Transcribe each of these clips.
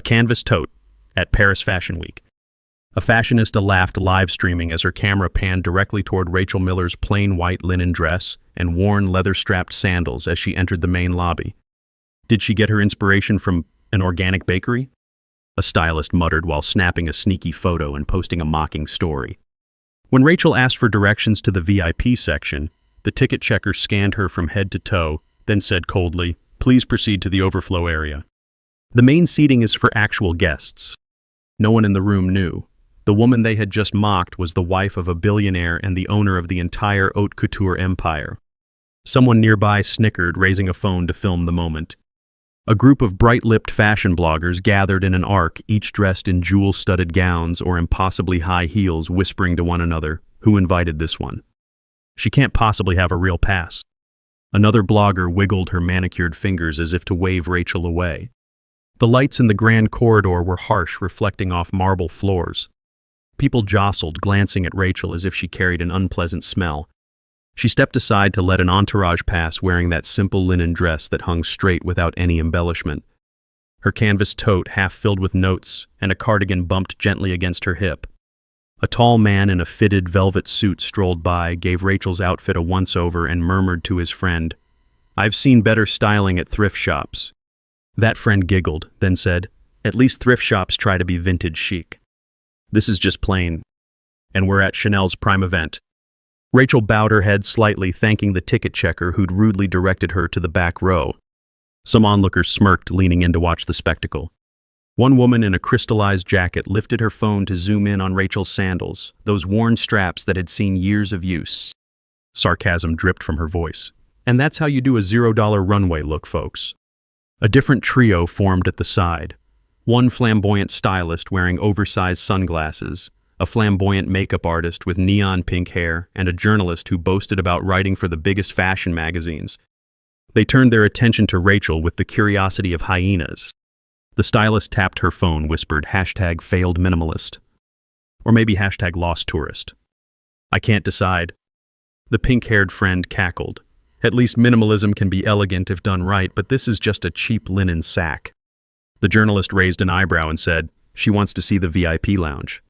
canvas tote at Paris Fashion Week. A fashionista laughed live streaming as her camera panned directly toward Rachel Miller's plain white linen dress and worn leather-strapped sandals as she entered the main lobby. Did she get her inspiration from an organic bakery? A stylist muttered while snapping a sneaky photo and posting a mocking story. When Rachel asked for directions to the VIP section, the ticket checker scanned her from head to toe, then said coldly, "Please proceed to the overflow area." The main seating is for actual guests. No one in the room knew. The woman they had just mocked was the wife of a billionaire and the owner of the entire haute couture empire. Someone nearby snickered, raising a phone to film the moment. A group of bright-lipped fashion bloggers gathered in an arc, each dressed in jewel-studded gowns or impossibly high heels, whispering to one another, "Who invited this one? She can't possibly have a real pass." Another blogger wiggled her manicured fingers as if to wave Rachel away. The lights in the grand corridor were harsh, reflecting off marble floors. People jostled, glancing at Rachel as if she carried an unpleasant smell. She stepped aside to let an entourage pass wearing that simple linen dress that hung straight without any embellishment. Her canvas tote, half filled with notes, and a cardigan bumped gently against her hip. A tall man in a fitted velvet suit strolled by, gave Rachel's outfit a once-over, and murmured to his friend, "I've seen better styling at thrift shops." That friend giggled, then said, "At least thrift shops try to be vintage chic. This is just plain. And we're at Chanel's prime event." Rachel bowed her head slightly, thanking the ticket checker who'd rudely directed her to the back row. Some onlookers smirked, leaning in to watch the spectacle. One woman in a crystallized jacket lifted her phone to zoom in on Rachel's sandals, those worn straps that had seen years of use. Sarcasm dripped from her voice. "And that's how you do a $0 runway look, folks." A different trio formed at the side. One flamboyant stylist wearing oversized sunglasses, a flamboyant makeup artist with neon pink hair, and a journalist who boasted about writing for the biggest fashion magazines. They turned their attention to Rachel with the curiosity of hyenas. The stylist tapped her phone, whispered, "#failed minimalist." Or maybe #lost tourist. "I can't decide." The pink-haired friend cackled. "At least minimalism can be elegant if done right, but this is just a cheap linen sack." The journalist raised an eyebrow and said, "She wants to see the VIP lounge."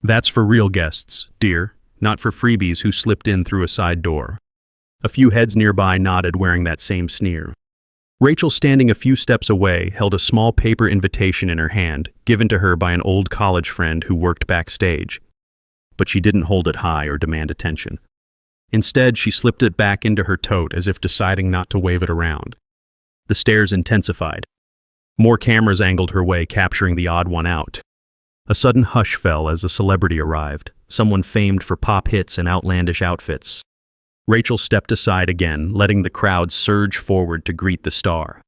"That's for real guests, dear, not for freebies who slipped in through a side door." A few heads nearby nodded, wearing that same sneer. Rachel, standing a few steps away, held a small paper invitation in her hand, given to her by an old college friend who worked backstage. But she didn't hold it high or demand attention. Instead, she slipped it back into her tote as if deciding not to wave it around. The stares intensified. More cameras angled her way, capturing the odd one out. A sudden hush fell as a celebrity arrived, someone famed for pop hits and outlandish outfits. Rachel stepped aside again, letting the crowd surge forward to greet the star.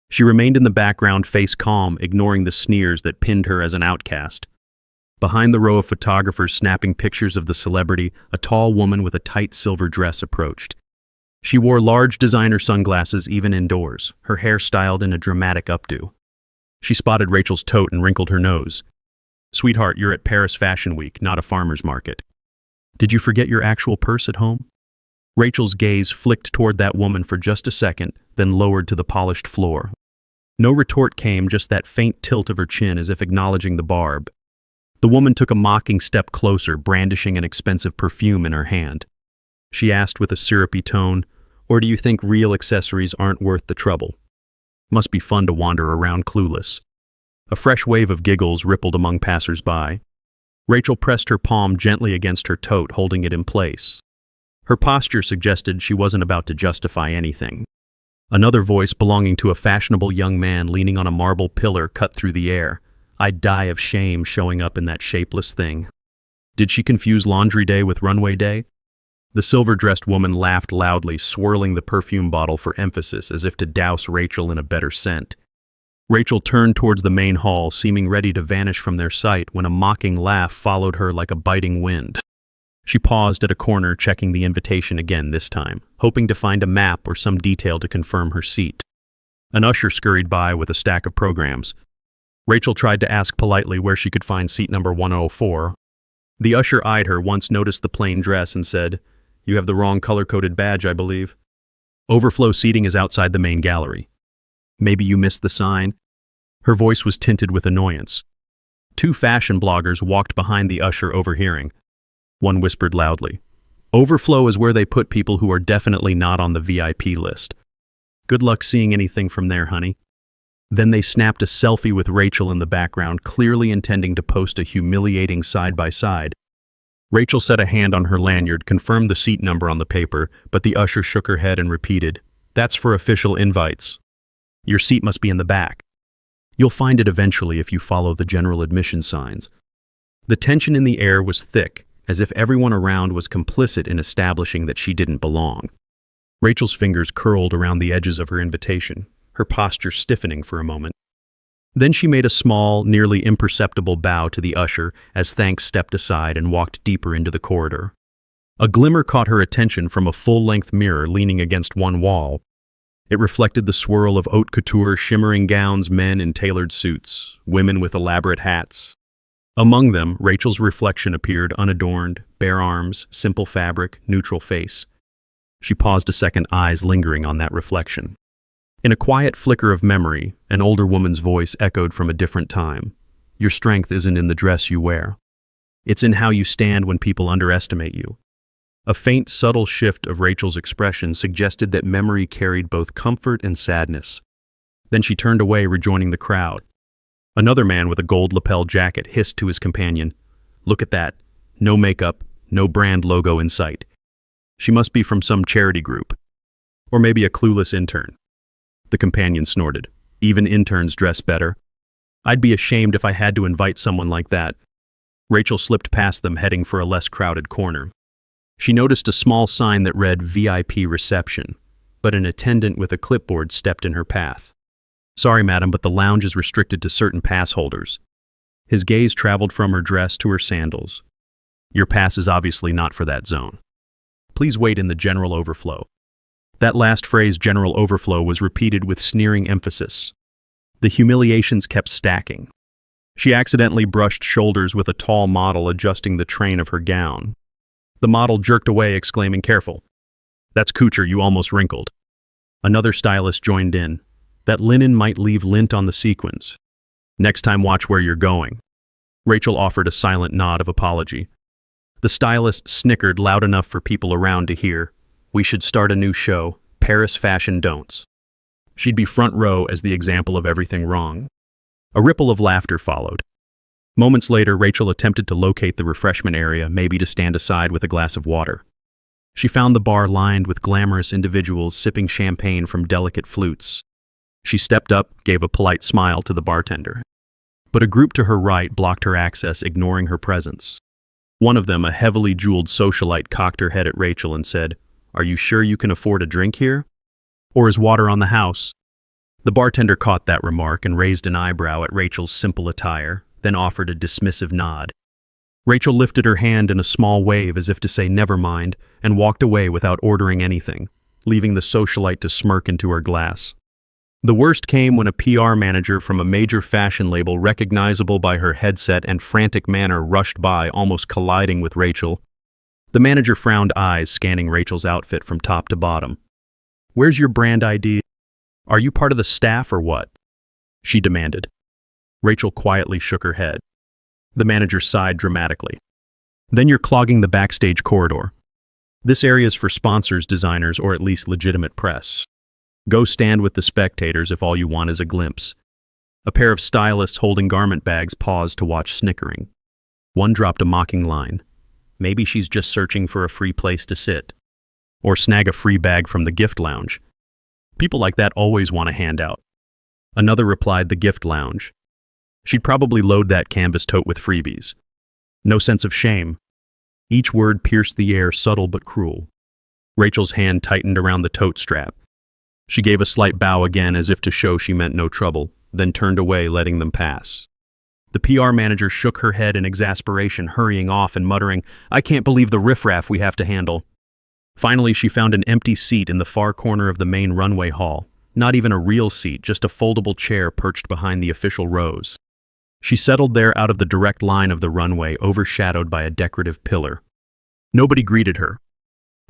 She remained in the background, face calm, ignoring the sneers that pinned her as an outcast. Behind the row of photographers snapping pictures of the celebrity, a tall woman with a tight silver dress approached. She wore large designer sunglasses even indoors, her hair styled in a dramatic updo. She spotted Rachel's tote and wrinkled her nose. "Sweetheart, you're at Paris Fashion Week, not a farmer's market. Did you forget your actual purse at home?" Rachel's gaze flicked toward that woman for just a second, then lowered to the polished floor. No retort came, just that faint tilt of her chin as if acknowledging the barb. The woman took a mocking step closer, brandishing an expensive perfume in her hand. She asked with a syrupy tone, "Or do you think real accessories aren't worth the trouble? Must be fun to wander around clueless." A fresh wave of giggles rippled among passers-by. Rachel pressed her palm gently against her tote, holding it in place. Her posture suggested she wasn't about to justify anything. Another voice, belonging to a fashionable young man leaning on a marble pillar, cut through the air. "I'd die of shame showing up in that shapeless thing." Did she confuse laundry day with runway day? The silver-dressed woman laughed loudly, swirling the perfume bottle for emphasis as if to douse Rachel in a better scent. Rachel turned towards the main hall, seeming ready to vanish from their sight, when a mocking laugh followed her like a biting wind. She paused at a corner, checking the invitation again this time, hoping to find a map or some detail to confirm her seat. An usher scurried by with a stack of programs. Rachel tried to ask politely where she could find seat number 104. The usher eyed her, once noticed the plain dress, and said, "You have the wrong color-coded badge, I believe. Overflow seating is outside the main gallery." "Maybe you missed the sign?" Her voice was tinted with annoyance. Two fashion bloggers walked behind the usher, overhearing. One whispered loudly, "Overflow is where they put people who are definitely not on the VIP list. Good luck seeing anything from there, honey." Then they snapped a selfie with Rachel in the background, clearly intending to post a humiliating side-by-side. Rachel set a hand on her lanyard, confirmed the seat number on the paper, but the usher shook her head and repeated, "That's for official invites. Your seat must be in the back. You'll find it eventually if you follow the general admission signs." The tension in the air was thick, as if everyone around was complicit in establishing that she didn't belong. Rachel's fingers curled around the edges of her invitation, her posture stiffening for a moment. Then she made a small, nearly imperceptible bow to the usher as thanks stepped aside and walked deeper into the corridor. A glimmer caught her attention from a full-length mirror leaning against one wall. It reflected the swirl of haute couture, shimmering gowns, men in tailored suits, women with elaborate hats. Among them, Rachel's reflection appeared unadorned, bare arms, simple fabric, neutral face. She paused a second, eyes lingering on that reflection. In a quiet flicker of memory, an older woman's voice echoed from a different time. "Your strength isn't in the dress you wear. It's in how you stand when people underestimate you." A faint, subtle shift of Rachel's expression suggested that memory carried both comfort and sadness. Then she turned away, rejoining the crowd. Another man with a gold lapel jacket hissed to his companion, "Look at that. No makeup, no brand logo in sight. She must be from some charity group. Or maybe a clueless intern." The companion snorted. "Even interns dress better. I'd be ashamed if I had to invite someone like that." Rachel slipped past them, heading for a less crowded corner. She noticed a small sign that read VIP reception, but an attendant with a clipboard stepped in her path. "Sorry, madam, but the lounge is restricted to certain pass holders." His gaze traveled from her dress to her sandals. "Your pass is obviously not for that zone. Please wait in the general overflow." That last phrase, general overflow, was repeated with sneering emphasis. The humiliations kept stacking. She accidentally brushed shoulders with a tall model adjusting the train of her gown. The model jerked away, exclaiming, "Careful. That's couture you almost wrinkled." Another stylist joined in. "That linen might leave lint on the sequins. Next time watch where you're going." Rachel offered a silent nod of apology. The stylist snickered loud enough for people around to hear. "We should start a new show, Paris Fashion Don'ts." She'd be front row as the example of everything wrong. A ripple of laughter followed. Moments later, Rachel attempted to locate the refreshment area, maybe to stand aside with a glass of water. She found the bar lined with glamorous individuals sipping champagne from delicate flutes. She stepped up, gave a polite smile to the bartender. But a group to her right blocked her access, ignoring her presence. One of them, a heavily jeweled socialite, cocked her head at Rachel and said, "Are you sure you can afford a drink here? Or is water on the house?" The bartender caught that remark and raised an eyebrow at Rachel's simple attire, then offered a dismissive nod. Rachel lifted her hand in a small wave as if to say never mind, and walked away without ordering anything, leaving the socialite to smirk into her glass. The worst came when a PR manager from a major fashion label, recognizable by her headset and frantic manner, rushed by, almost colliding with Rachel. The manager frowned, eyes scanning Rachel's outfit from top to bottom. "Where's your brand ID? Are you part of the staff or what?" she demanded. Rachel quietly shook her head. The manager sighed dramatically. "Then you're clogging the backstage corridor. This area's for sponsors, designers, or at least legitimate press. Go stand with the spectators if all you want is a glimpse." A pair of stylists holding garment bags paused to watch, snickering. One dropped a mocking line. "Maybe she's just searching for a free place to sit. Or snag a free bag from the gift lounge. People like that always want a handout." Another replied, "The gift lounge. She'd probably load that canvas tote with freebies. No sense of shame." Each word pierced the air, subtle but cruel. Rachel's hand tightened around the tote strap. She gave a slight bow again as if to show she meant no trouble, then turned away, letting them pass. The PR manager shook her head in exasperation, hurrying off and muttering, "I can't believe the riffraff we have to handle." Finally, she found an empty seat in the far corner of the main runway hall. Not even a real seat, just a foldable chair perched behind the official rows. She settled there out of the direct line of the runway, overshadowed by a decorative pillar. Nobody greeted her.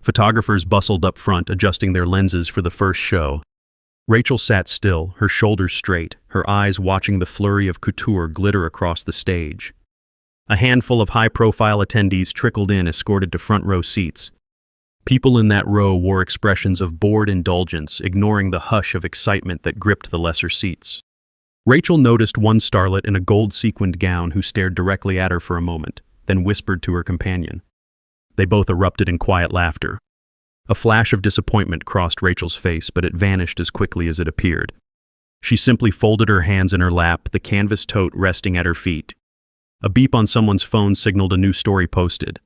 Photographers bustled up front, adjusting their lenses for the first show. Rachel sat still, her shoulders straight, her eyes watching the flurry of couture glitter across the stage. A handful of high-profile attendees trickled in, escorted to front-row seats. People in that row wore expressions of bored indulgence, ignoring the hush of excitement that gripped the lesser seats. Rachel noticed one starlet in a gold-sequined gown who stared directly at her for a moment, then whispered to her companion. They both erupted in quiet laughter. A flash of disappointment crossed Rachel's face, but it vanished as quickly as it appeared. She simply folded her hands in her lap, the canvas tote resting at her feet. A beep on someone's phone signaled a new story posted.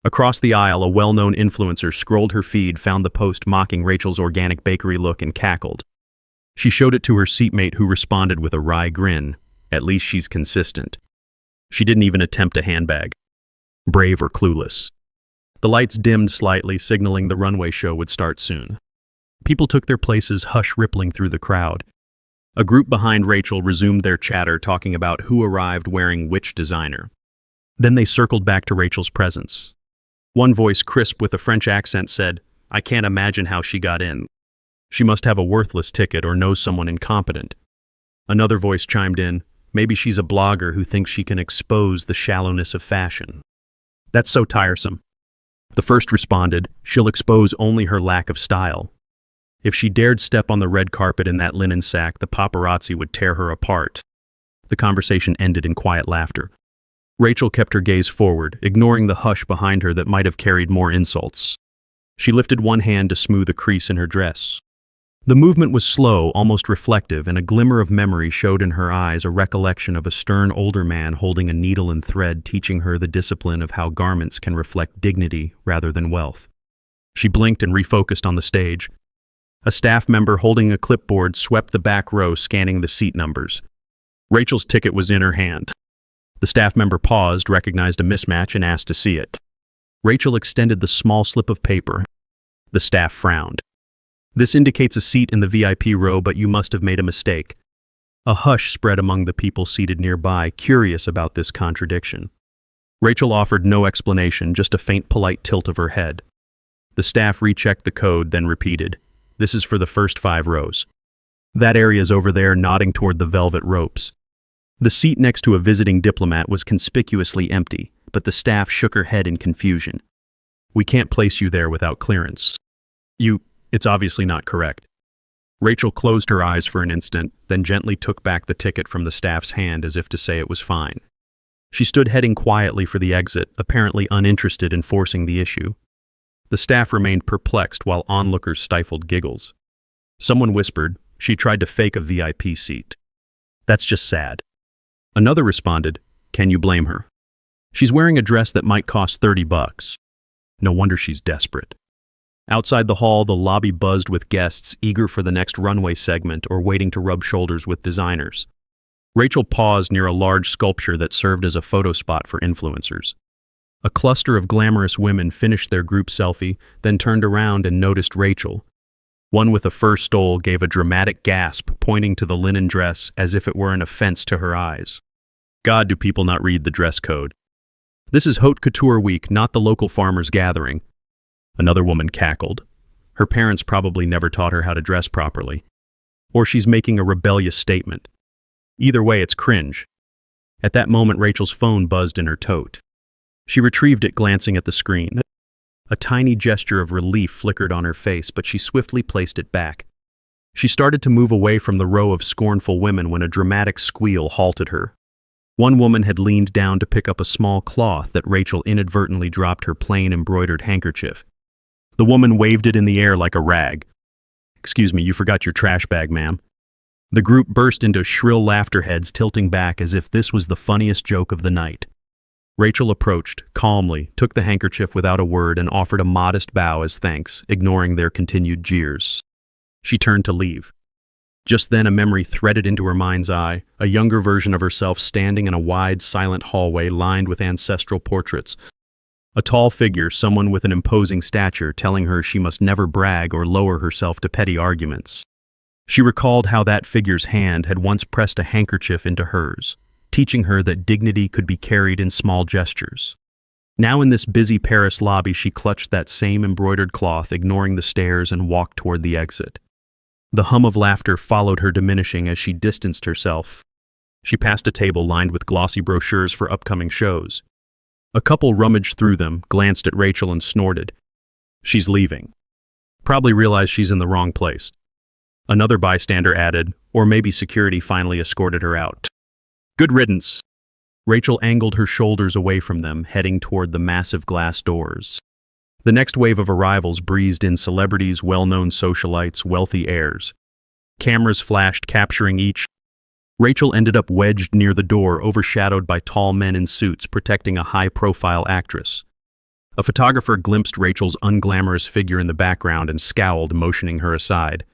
Across the aisle, a well-known influencer scrolled her feed, found the post mocking Rachel's organic bakery look, and cackled. She showed it to her seatmate, who responded with a wry grin. At least she's consistent. She didn't even attempt a handbag. Brave or clueless. The lights dimmed slightly, signaling the runway show would start soon. People took their places, hush rippling through the crowd. A group behind Rachel resumed their chatter, talking about who arrived wearing which designer. Then they circled back to Rachel's presence. One voice, crisp with a French accent, said, "I can't imagine how she got in. She must have a worthless ticket or knows someone incompetent." Another voice chimed in, "Maybe she's a blogger who thinks she can expose the shallowness of fashion. That's so tiresome." The first responded, "She'll expose only her lack of style. If she dared step on the red carpet in that linen sack, the paparazzi would tear her apart." The conversation ended in quiet laughter. Rachel kept her gaze forward, ignoring the hush behind her that might have carried more insults. She lifted one hand to smooth a crease in her dress. The movement was slow, almost reflective, and a glimmer of memory showed in her eyes, a recollection of a stern older man holding a needle and thread, teaching her the discipline of how garments can reflect dignity rather than wealth. She blinked and refocused on the stage. A staff member holding a clipboard swept the back row, scanning the seat numbers. Rachel's ticket was in her hand. The staff member paused, recognized a mismatch, and asked to see it. Rachel extended the small slip of paper. The staff frowned. "This indicates a seat in the VIP row, but you must have made a mistake." A hush spread among the people seated nearby, curious about this contradiction. Rachel offered no explanation, just a faint, polite tilt of her head. The staff rechecked the code, then repeated, "This is for the first 5 rows. That area's over there," nodding toward the velvet ropes. The seat next to a visiting diplomat was conspicuously empty, but the staff shook her head in confusion. "We can't place you there without clearance. It's obviously not correct." Rachel closed her eyes for an instant, then gently took back the ticket from the staff's hand as if to say it was fine. She stood heading quietly for the exit, apparently uninterested in forcing the issue. The staff remained perplexed while onlookers stifled giggles. Someone whispered, "She tried to fake a VIP seat. That's just sad." Another responded, "Can you blame her? She's wearing a dress that might cost $30. No wonder she's desperate." Outside the hall, the lobby buzzed with guests, eager for the next runway segment or waiting to rub shoulders with designers. Rachel paused near a large sculpture that served as a photo spot for influencers. A cluster of glamorous women finished their group selfie, then turned around and noticed Rachel. One with a fur stole gave a dramatic gasp, pointing to the linen dress as if it were an offense to her eyes. God, do people not read the dress code? This is Haute Couture Week, not the local farmers' gathering. Another woman cackled. Her parents probably never taught her how to dress properly. Or she's making a rebellious statement. Either way, it's cringe. At that moment, Rachel's phone buzzed in her tote. She retrieved it, glancing at the screen. A tiny gesture of relief flickered on her face, but she swiftly placed it back. She started to move away from the row of scornful women when a dramatic squeal halted her. One woman had leaned down to pick up a small cloth that Rachel inadvertently dropped her plain embroidered handkerchief. The woman waved it in the air like a rag. "Excuse me, you forgot your trash bag, ma'am." The group burst into shrill laughter, heads tilting back as if this was the funniest joke of the night. Rachel approached, calmly, took the handkerchief without a word, and offered a modest bow as thanks, ignoring their continued jeers. She turned to leave. Just then a memory threaded into her mind's eye, a younger version of herself standing in a wide, silent hallway lined with ancestral portraits. A tall figure, someone with an imposing stature, telling her she must never brag or lower herself to petty arguments. She recalled how that figure's hand had once pressed a handkerchief into hers, teaching her that dignity could be carried in small gestures. Now in this busy Paris lobby, she clutched that same embroidered cloth, ignoring the stares, and walked toward the exit. The hum of laughter followed her, diminishing as she distanced herself. She passed a table lined with glossy brochures for upcoming shows. A couple rummaged through them, glanced at Rachel and snorted. She's leaving. Probably realized she's in the wrong place. Another bystander added, or maybe security finally escorted her out. Good riddance. Rachel angled her shoulders away from them, heading toward the massive glass doors. The next wave of arrivals breezed in: celebrities, well-known socialites, wealthy heirs. Cameras flashed, capturing each. Rachel ended up wedged near the door, overshadowed by tall men in suits protecting a high-profile actress. A photographer glimpsed Rachel's unglamorous figure in the background and scowled, motioning her aside.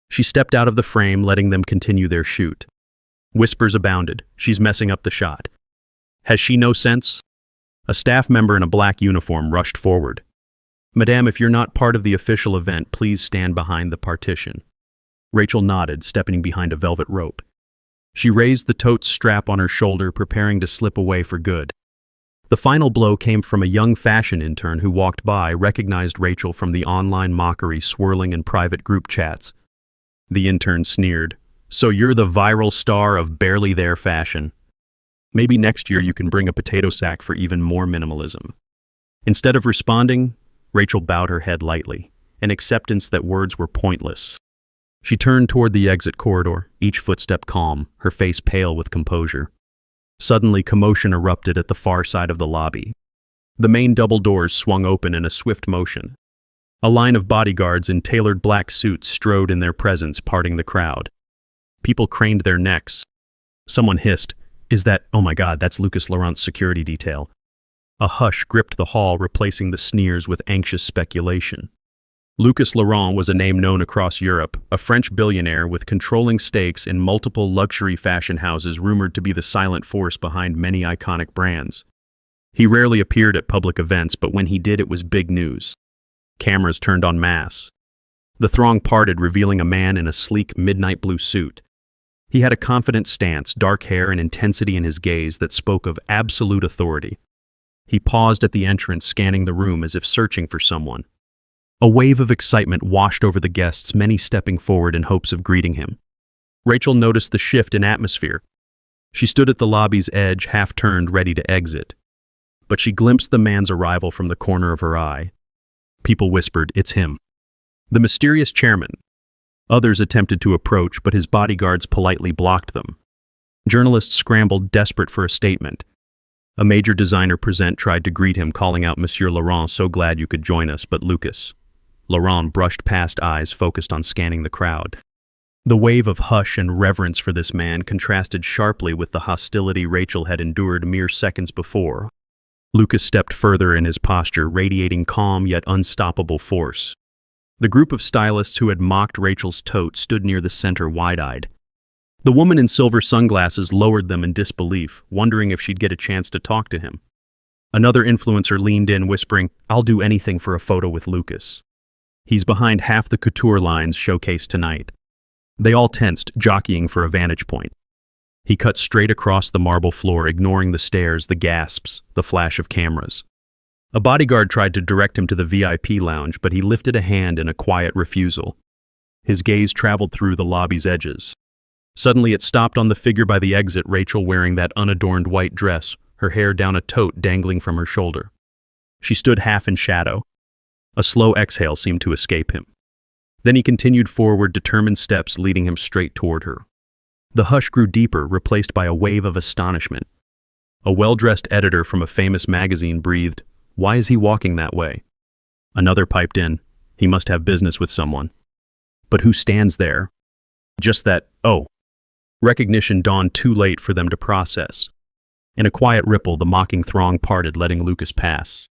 She stepped out of the frame, letting them continue their shoot. Whispers abounded. She's messing up the shot. Has she no sense? A staff member in a black uniform rushed forward. Madame, if you're not part of the official event, please stand behind the partition. Rachel nodded, stepping behind a velvet rope. She raised the tote strap on her shoulder, preparing to slip away for good. The final blow came from a young fashion intern who walked by, recognized Rachel from the online mockery swirling in private group chats. The intern sneered. So you're the viral star of Barely There fashion. Maybe next year you can bring a potato sack for even more minimalism. Instead of responding, Rachel bowed her head lightly, an acceptance that words were pointless. She turned toward the exit corridor, each footstep calm, her face pale with composure. Suddenly, commotion erupted at the far side of the lobby. The main double doors swung open in a swift motion. A line of bodyguards in tailored black suits strode in their presence, parting the crowd. People craned their necks. Someone hissed, oh my God, that's Lucas Laurent's security detail. A hush gripped the hall, replacing the sneers with anxious speculation. Lucas Laurent was a name known across Europe, a French billionaire with controlling stakes in multiple luxury fashion houses, rumored to be the silent force behind many iconic brands. He rarely appeared at public events, but when he did, it was big news. Cameras turned en masse. The throng parted, revealing a man in a sleek midnight blue suit. He had a confident stance, dark hair, and intensity in his gaze that spoke of absolute authority. He paused at the entrance, scanning the room as if searching for someone. A wave of excitement washed over the guests, many stepping forward in hopes of greeting him. Rachel noticed the shift in atmosphere. She stood at the lobby's edge, half-turned, ready to exit. But she glimpsed the man's arrival from the corner of her eye. People whispered, "It's him." The mysterious chairman. Others attempted to approach, but his bodyguards politely blocked them. Journalists scrambled, desperate for a statement. A major designer present tried to greet him, calling out, "Monsieur Laurent, so glad you could join us," but Lucas. Laurent brushed past, eyes focused on scanning the crowd. The wave of hush and reverence for this man contrasted sharply with the hostility Rachel had endured mere seconds before. Lucas stepped further in his posture, radiating calm yet unstoppable force. The group of stylists who had mocked Rachel's tote stood near the center, wide-eyed. The woman in silver sunglasses lowered them in disbelief, wondering if she'd get a chance to talk to him. Another influencer leaned in, whispering, "I'll do anything for a photo with Lucas. He's behind half the couture lines showcased tonight." They all tensed, jockeying for a vantage point. He cut straight across the marble floor, ignoring the stares, the gasps, the flash of cameras. A bodyguard tried to direct him to the VIP lounge, but he lifted a hand in a quiet refusal. His gaze traveled through the lobby's edges. Suddenly it stopped on the figure by the exit, Rachel wearing that unadorned white dress, her hair down a tote dangling from her shoulder. She stood half in shadow. A slow exhale seemed to escape him. Then he continued forward, determined steps leading him straight toward her. The hush grew deeper, replaced by a wave of astonishment. A well-dressed editor from a famous magazine breathed, "Why is he walking that way?" Another piped in, "He must have business with someone." But who stands there? Just that, oh. Recognition dawned too late for them to process. In a quiet ripple, the mocking throng parted, letting Lucas pass.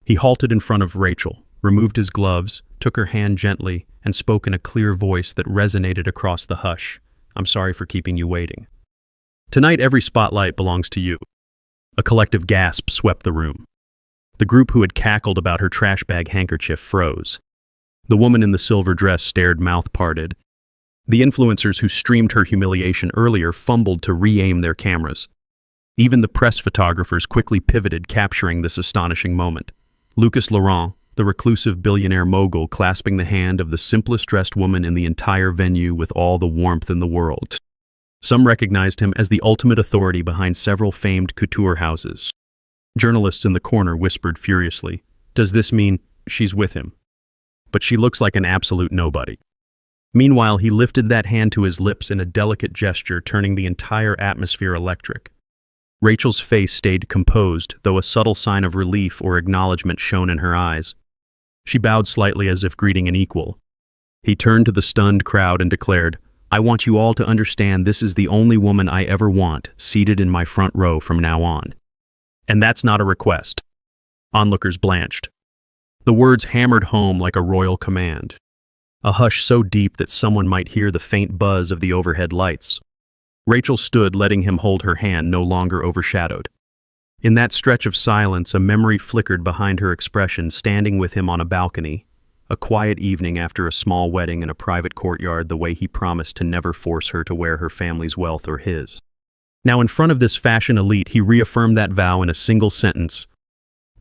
He halted in front of Rachel, removed his gloves, took her hand gently, and spoke in a clear voice that resonated across the hush. "I'm sorry for keeping you waiting. Tonight, every spotlight belongs to you." A collective gasp swept the room. The group who had cackled about her trash bag handkerchief froze. The woman in the silver dress stared, mouth parted. The influencers who streamed her humiliation earlier fumbled to re-aim their cameras. Even the press photographers quickly pivoted, capturing this astonishing moment. Lucas Laurent, the reclusive billionaire mogul clasping the hand of the simplest dressed woman in the entire venue with all the warmth in the world. Some recognized him as the ultimate authority behind several famed couture houses. Journalists in the corner whispered furiously, "Does this mean she's with him?" But she looks like an absolute nobody. Meanwhile, he lifted that hand to his lips in a delicate gesture, turning the entire atmosphere electric. Rachel's face stayed composed, though a subtle sign of relief or acknowledgement shone in her eyes. She bowed slightly as if greeting an equal. He turned to the stunned crowd and declared, "I want you all to understand this is the only woman I ever want, seated in my front row from now on. And that's not a request." Onlookers blanched. The words hammered home like a royal command. A hush so deep that someone might hear the faint buzz of the overhead lights. Rachel stood, letting him hold her hand, no longer overshadowed. In that stretch of silence, a memory flickered behind her expression, standing with him on a balcony. A quiet evening after a small wedding in a private courtyard, the way he promised to never force her to wear her family's wealth or his. Now in front of this fashion elite, he reaffirmed that vow in a single sentence.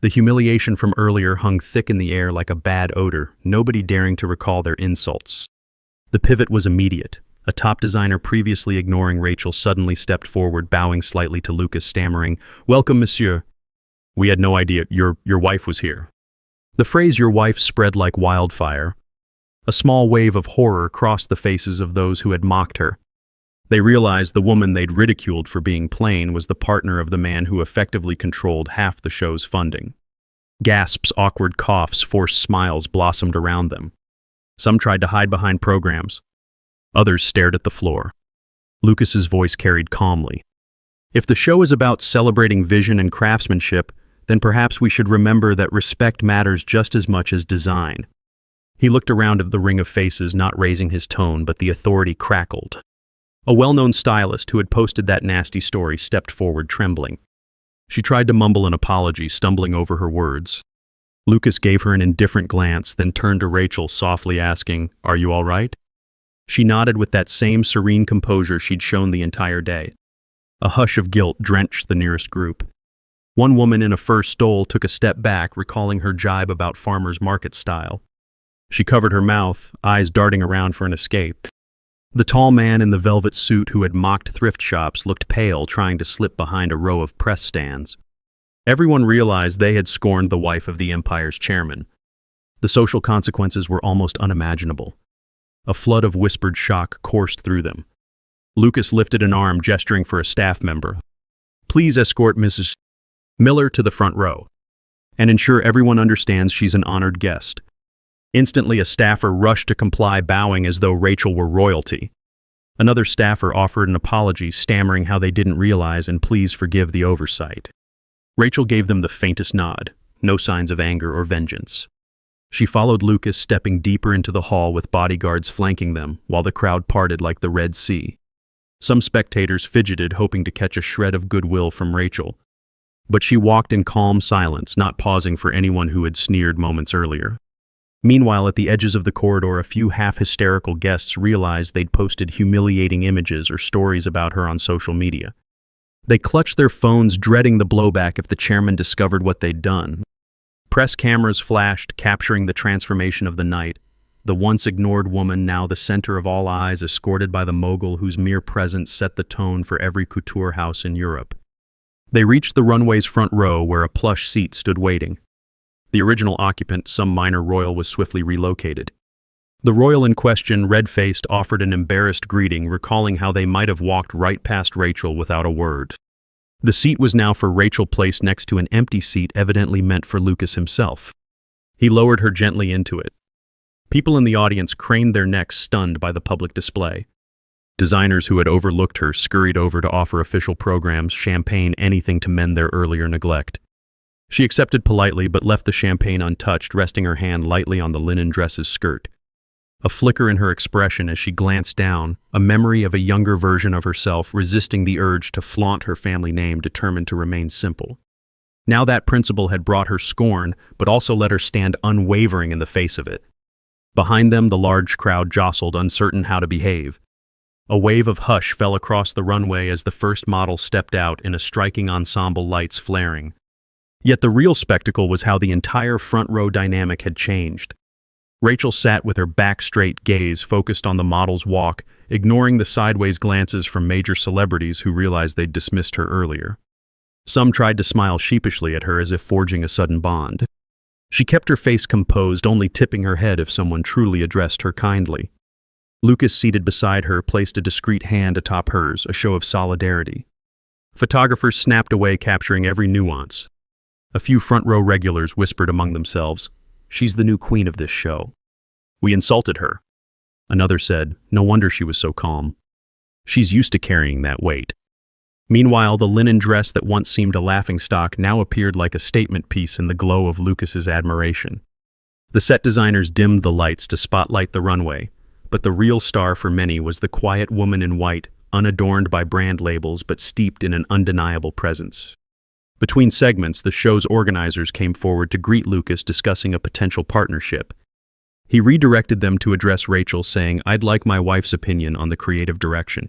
The humiliation from earlier hung thick in the air like a bad odor, nobody daring to recall their insults. The pivot was immediate. A top designer previously ignoring Rachel suddenly stepped forward, bowing slightly to Lucas, stammering, "Welcome, monsieur. We had no idea your wife was here." The phrase "your wife" spread like wildfire. A small wave of horror crossed the faces of those who had mocked her. They realized the woman they'd ridiculed for being plain was the partner of the man who effectively controlled half the show's funding. Gasps, awkward coughs, forced smiles blossomed around them. Some tried to hide behind programs. Others stared at the floor. Lucas's voice carried calmly. "If the show is about celebrating vision and craftsmanship, then perhaps we should remember that respect matters just as much as design." He looked around at the ring of faces, not raising his tone, but the authority crackled. A well-known stylist who had posted that nasty story stepped forward, trembling. She tried to mumble an apology, stumbling over her words. Lucas gave her an indifferent glance, then turned to Rachel, softly asking, "Are you all right?" She nodded with that same serene composure she'd shown the entire day. A hush of guilt drenched the nearest group. One woman in a fur stole took a step back, recalling her jibe about farmers' market style. She covered her mouth, eyes darting around for an escape. The tall man in the velvet suit who had mocked thrift shops looked pale, trying to slip behind a row of press stands. Everyone realized they had scorned the wife of the empire's chairman. The social consequences were almost unimaginable. A flood of whispered shock coursed through them. Lucas lifted an arm, gesturing for a staff member. "Please escort Mrs. Miller to the front row, and ensure everyone understands she's an honored guest." Instantly, a staffer rushed to comply, bowing as though Rachel were royalty. Another staffer offered an apology, stammering how they didn't realize and please forgive the oversight. Rachel gave them the faintest nod, no signs of anger or vengeance. She followed Lucas, stepping deeper into the hall with bodyguards flanking them, while the crowd parted like the Red Sea. Some spectators fidgeted, hoping to catch a shred of goodwill from Rachel. But she walked in calm silence, not pausing for anyone who had sneered moments earlier. Meanwhile, at the edges of the corridor, a few half-hysterical guests realized they'd posted humiliating images or stories about her on social media. They clutched their phones, dreading the blowback if the chairman discovered what they'd done. Press cameras flashed, capturing the transformation of the night. The once ignored woman, now the center of all eyes, escorted by the mogul whose mere presence set the tone for every couture house in Europe. They reached the runway's front row, where a plush seat stood waiting. The original occupant, some minor royal, was swiftly relocated. The royal in question, red-faced, offered an embarrassed greeting, recalling how they might have walked right past Rachel without a word. The seat was now for Rachel, placed next to an empty seat evidently meant for Lucas himself. He lowered her gently into it. People in the audience craned their necks, stunned by the public display. Designers who had overlooked her scurried over to offer official programs, champagne, anything to mend their earlier neglect. She accepted politely, but left the champagne untouched, resting her hand lightly on the linen dress's skirt. A flicker in her expression as she glanced down, a memory of a younger version of herself resisting the urge to flaunt her family name, determined to remain simple. Now that principle had brought her scorn, but also let her stand unwavering in the face of it. Behind them, the large crowd jostled, uncertain how to behave. A wave of hush fell across the runway as the first model stepped out, in a striking ensemble, lights flaring. Yet the real spectacle was how the entire front row dynamic had changed. Rachel sat with her back straight, gaze focused on the model's walk, ignoring the sideways glances from major celebrities who realized they'd dismissed her earlier. Some tried to smile sheepishly at her as if forging a sudden bond. She kept her face composed, only tipping her head if someone truly addressed her kindly. Lucas, seated beside her, placed a discreet hand atop hers, a show of solidarity. Photographers snapped away, capturing every nuance. A few front-row regulars whispered among themselves, "She's the new queen of this show. We insulted her." Another said, "No wonder she was so calm. She's used to carrying that weight." Meanwhile, the linen dress that once seemed a laughingstock now appeared like a statement piece in the glow of Lucas's admiration. The set designers dimmed the lights to spotlight the runway, but the real star for many was the quiet woman in white, unadorned by brand labels but steeped in an undeniable presence. Between segments, the show's organizers came forward to greet Lucas, discussing a potential partnership. He redirected them to address Rachel, saying, "I'd like my wife's opinion on the creative direction."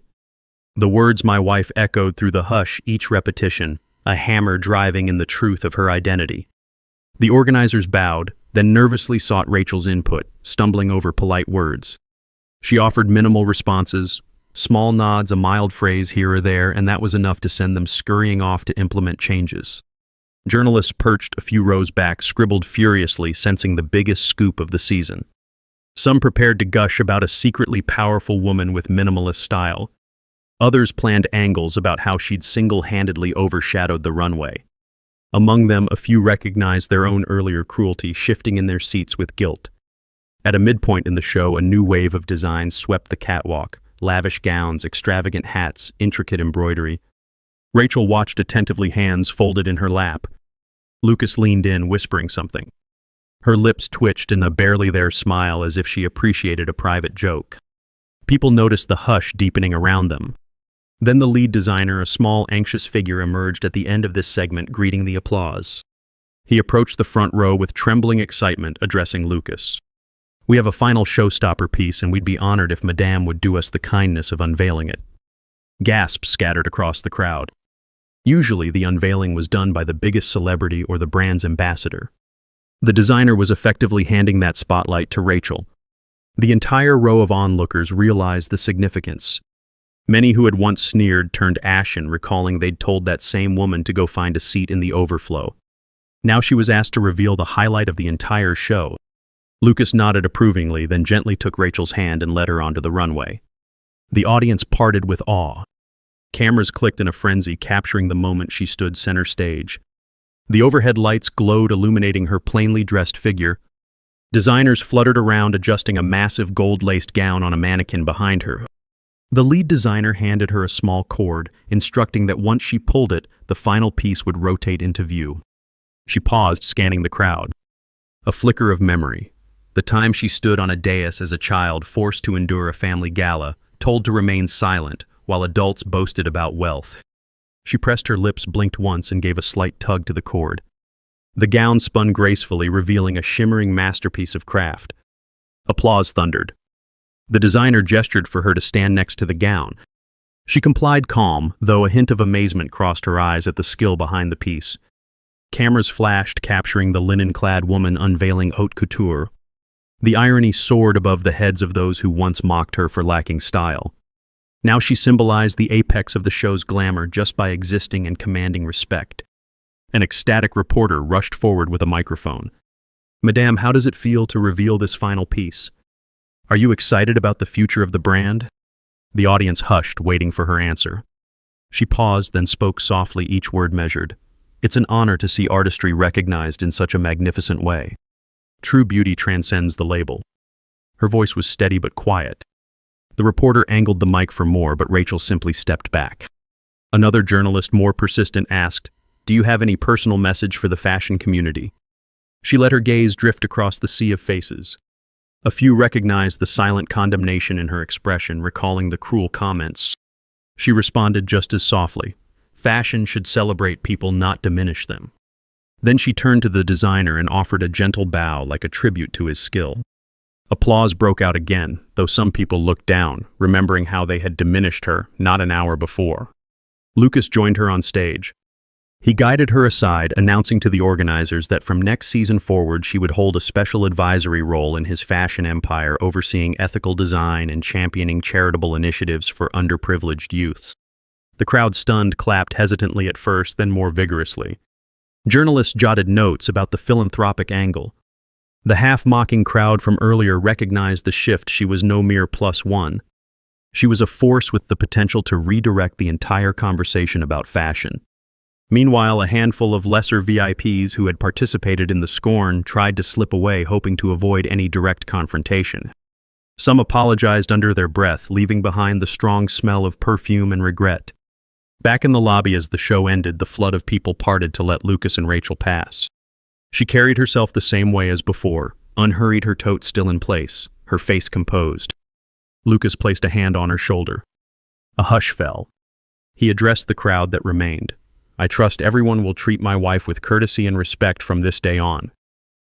The words "my wife" echoed through the hush, each repetition, a hammer driving in the truth of her identity. The organizers bowed, then nervously sought Rachel's input, stumbling over polite words. She offered minimal responses, small nods, a mild phrase here or there, and that was enough to send them scurrying off to implement changes. Journalists perched a few rows back scribbled furiously, sensing the biggest scoop of the season. Some prepared to gush about a secretly powerful woman with minimalist style. Others planned angles about how she'd single-handedly overshadowed the runway. Among them, a few recognized their own earlier cruelty, shifting in their seats with guilt. At a midpoint in the show, a new wave of designs swept the catwalk, lavish gowns, extravagant hats, intricate embroidery. Rachel watched attentively, hands folded in her lap. Lucas leaned in, whispering something. Her lips twitched in a barely-there smile as if she appreciated a private joke. People noticed the hush deepening around them. Then the lead designer, a small, anxious figure, emerged at the end of this segment, greeting the applause. He approached the front row with trembling excitement, addressing Lucas. "We have a final showstopper piece, and we'd be honored if Madame would do us the kindness of unveiling it." Gasps scattered across the crowd. Usually, the unveiling was done by the biggest celebrity or the brand's ambassador. The designer was effectively handing that spotlight to Rachel. The entire row of onlookers realized the significance. Many who had once sneered turned ashen, recalling they'd told that same woman to go find a seat in the overflow. Now she was asked to reveal the highlight of the entire show. Lucas nodded approvingly, then gently took Rachel's hand and led her onto the runway. The audience parted with awe. Cameras clicked in a frenzy, capturing the moment she stood center stage. The overhead lights glowed, illuminating her plainly dressed figure. Designers fluttered around, adjusting a massive gold-laced gown on a mannequin behind her. The lead designer handed her a small cord, instructing that once she pulled it, the final piece would rotate into view. She paused, scanning the crowd. A flicker of memory. The time she stood on a dais as a child, forced to endure a family gala, told to remain silent, while adults boasted about wealth. She pressed her lips, blinked once, and gave a slight tug to the cord. The gown spun gracefully, revealing a shimmering masterpiece of craft. Applause thundered. The designer gestured for her to stand next to the gown. She complied, calm, though a hint of amazement crossed her eyes at the skill behind the piece. Cameras flashed, capturing the linen-clad woman unveiling haute couture. The irony soared above the heads of those who once mocked her for lacking style. Now she symbolized the apex of the show's glamour just by existing and commanding respect. An ecstatic reporter rushed forward with a microphone. "Madame, how does it feel to reveal this final piece? Are you excited about the future of the brand?" The audience hushed, waiting for her answer. She paused, then spoke softly, each word measured. "It's an honor to see artistry recognized in such a magnificent way. True beauty transcends the label." Her voice was steady but quiet. The reporter angled the mic for more, but Rachel simply stepped back. Another journalist, more persistent, asked, "Do you have any personal message for the fashion community?" She let her gaze drift across the sea of faces. A few recognized the silent condemnation in her expression, recalling the cruel comments. She responded just as softly, "Fashion should celebrate people, not diminish them." Then she turned to the designer and offered a gentle bow, like a tribute to his skill. Applause broke out again, though some people looked down, remembering how they had diminished her not an hour before. Lucas joined her on stage. He guided her aside, announcing to the organizers that from next season forward she would hold a special advisory role in his fashion empire, overseeing ethical design and championing charitable initiatives for underprivileged youths. The crowd, stunned, clapped hesitantly at first, then more vigorously. Journalists jotted notes about the philanthropic angle. The half-mocking crowd from earlier recognized the shift. She was no mere plus one. She was a force with the potential to redirect the entire conversation about fashion. Meanwhile, a handful of lesser VIPs who had participated in the scorn tried to slip away, hoping to avoid any direct confrontation. Some apologized under their breath, leaving behind the strong smell of perfume and regret. Back in the lobby as the show ended, the flood of people parted to let Lucas and Rachel pass. She carried herself the same way as before, unhurried, her tote still in place, her face composed. Lucas placed a hand on her shoulder. A hush fell. He addressed the crowd that remained. "I trust everyone will treat my wife with courtesy and respect from this day on.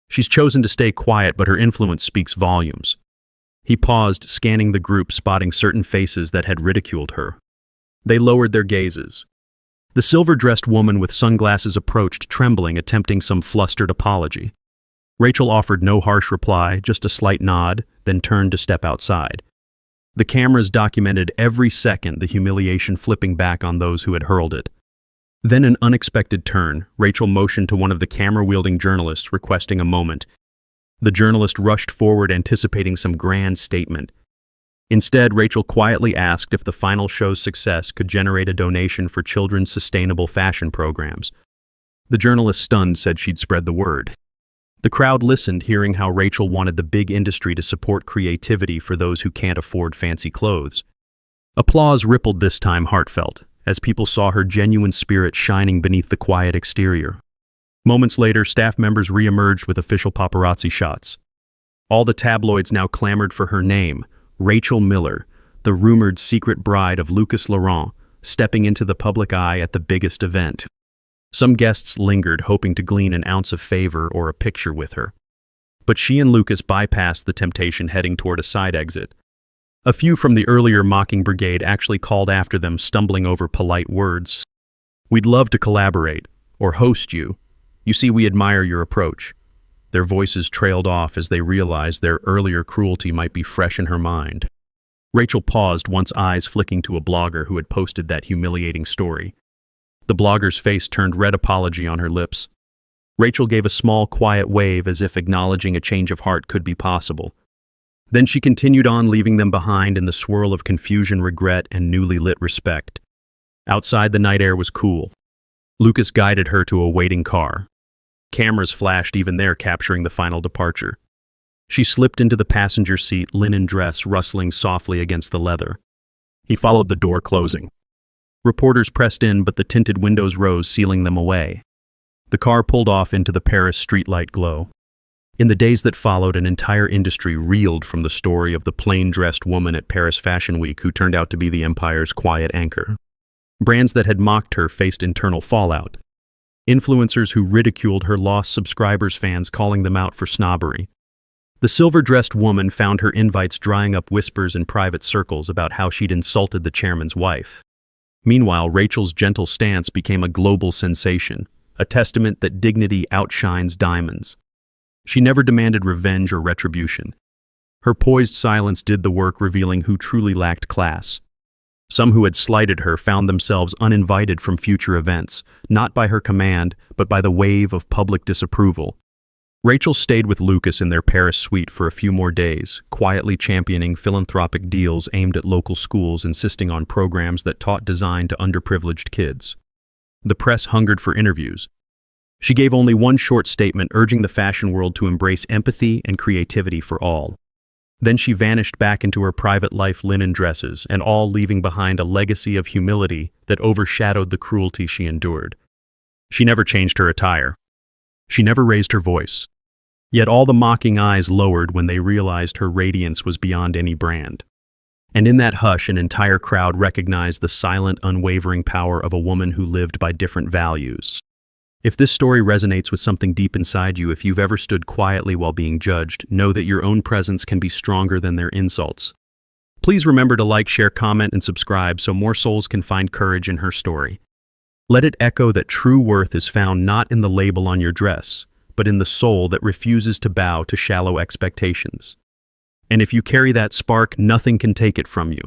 She's chosen to stay quiet, but her influence speaks volumes." He paused, scanning the group, spotting certain faces that had ridiculed her. They lowered their gazes. The silver-dressed woman with sunglasses approached, trembling, attempting some flustered apology. Rachel offered no harsh reply, just a slight nod, then turned to step outside. The cameras documented every second, the humiliation flipping back on those who had hurled it. Then an unexpected turn. Rachel motioned to one of the camera-wielding journalists, requesting a moment. The journalist rushed forward, anticipating some grand statement. Instead, Rachel quietly asked if the final show's success could generate a donation for children's sustainable fashion programs. The journalist, stunned, said she'd spread the word. The crowd listened, hearing how Rachel wanted the big industry to support creativity for those who can't afford fancy clothes. Applause rippled, this time heartfelt, as people saw her genuine spirit shining beneath the quiet exterior. Moments later, staff members re-emerged with official paparazzi shots. All the tabloids now clamored for her name, Rachel Miller, the rumored secret bride of Lucas Laurent, stepping into the public eye at the biggest event. Some guests lingered, hoping to glean an ounce of favor or a picture with her. But she and Lucas bypassed the temptation, heading toward a side exit. A few from the earlier mocking brigade actually called after them, stumbling over polite words. "We'd love to collaborate, or host you. You see, we admire your approach." Their voices trailed off as they realized their earlier cruelty might be fresh in her mind. Rachel paused, once eyes flicking to a blogger who had posted that humiliating story. The blogger's face turned red, apology on her lips. Rachel gave a small, quiet wave as if acknowledging a change of heart could be possible. Then she continued on, leaving them behind in the swirl of confusion, regret, and newly lit respect. Outside, the night air was cool. Lucas guided her to a waiting car. Cameras flashed, even there, capturing the final departure. She slipped into the passenger seat, linen dress rustling softly against the leather. He followed, the door closing. Reporters pressed in, but the tinted windows rose, sealing them away. The car pulled off into the Paris streetlight glow. In the days that followed, an entire industry reeled from the story of the plain-dressed woman at Paris Fashion Week who turned out to be the empire's quiet anchor. Brands that had mocked her faced internal fallout. Influencers who ridiculed her lost subscribers, fans calling them out for snobbery. The silver-dressed woman found her invites drying up, whispers in private circles about how she'd insulted the chairman's wife. Meanwhile, Rachel's gentle stance became a global sensation, a testament that dignity outshines diamonds. She never demanded revenge or retribution. Her poised silence did the work, revealing who truly lacked class. Some who had slighted her found themselves uninvited from future events, not by her command, but by the wave of public disapproval. Rachel stayed with Lucas in their Paris suite for a few more days, quietly championing philanthropic deals aimed at local schools, insisting on programs that taught design to underprivileged kids. The press hungered for interviews. She gave only one short statement, urging the fashion world to embrace empathy and creativity for all. Then she vanished back into her private life, linen dresses, and all leaving behind a legacy of humility that overshadowed the cruelty she endured. She never changed her attire. She never raised her voice. Yet all the mocking eyes lowered when they realized her radiance was beyond any brand. And in that hush, an entire crowd recognized the silent, unwavering power of a woman who lived by different values. If this story resonates with something deep inside you, if you've ever stood quietly while being judged, know that your own presence can be stronger than their insults. Please remember to like, share, comment, and subscribe so more souls can find courage in her story. Let it echo that true worth is found not in the label on your dress, but in the soul that refuses to bow to shallow expectations. And if you carry that spark, nothing can take it from you.